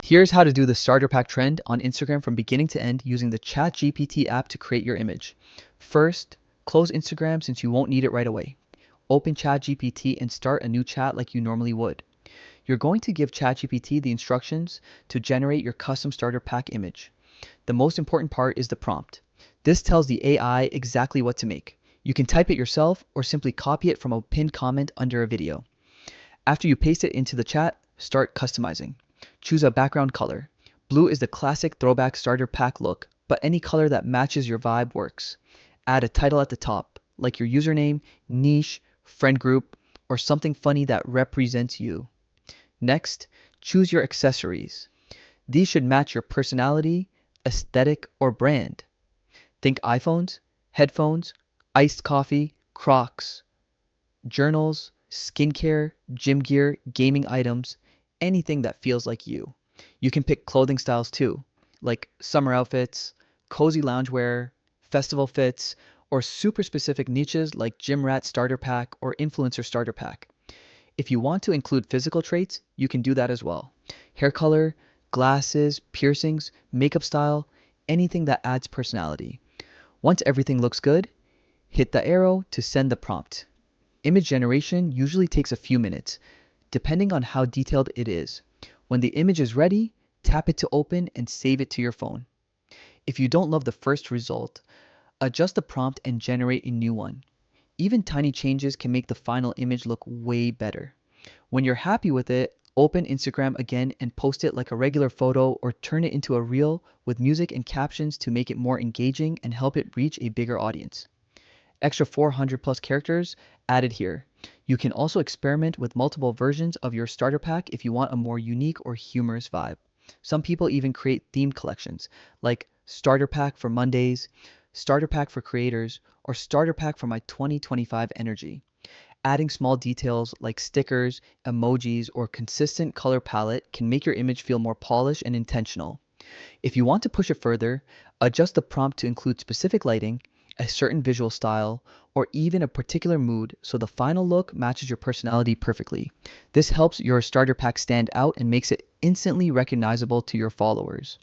Here's how to do the starter pack trend on Instagram from beginning to end using the ChatGPT app to create your image. First, close Instagram since you won't need it right away. Open ChatGPT and start a new chat like you normally would. You're going to give ChatGPT the instructions to generate your custom starter pack image. The most important part is the prompt. This tells the AI exactly what to make. You can type it yourself or simply copy it from a pinned comment under a video. After you paste it into the chat, start customizing. Choose a background color. Blue is the classic throwback starter pack look, but any color that matches your vibe works. Add a title at the top, like your username, niche, friend group, or something funny that represents you. Next, choose your accessories. These should match your personality, aesthetic, or brand. Think iPhones, headphones, iced coffee, Crocs, journals, skincare, gym gear, gaming items, anything that feels like you. You can pick clothing styles too, like summer outfits, cozy loungewear, festival fits, or super specific niches like gym rat starter pack or influencer starter pack. If you want to include physical traits, you can do that as well. Hair color, glasses, piercings, makeup style, anything that adds personality. Once everything looks good, hit the arrow to send the prompt. Image generation usually takes a few minutes, depending on how detailed it is. When the image is ready, tap it to open and save it to your phone. If you don't love the first result, adjust the prompt and generate a new one. Even tiny changes can make the final image look way better. When you're happy with it, open Instagram again and post it like a regular photo or turn it into a reel with music and captions to make it more engaging and help it reach a bigger audience. Extra 400 plus characters added here. You can also experiment with multiple versions of your starter pack if you want a more unique or humorous vibe. Some people even create themed collections, like Starter Pack for Mondays, Starter Pack for Creators, or Starter Pack for my 2025 energy. Adding small details like stickers, emojis, or consistent color palette can make your image feel more polished and intentional. If you want to push it further, adjust the prompt to include specific lighting, a certain visual style, or even a particular mood so the final look matches your personality perfectly. This helps your starter pack stand out and makes it instantly recognizable to your followers.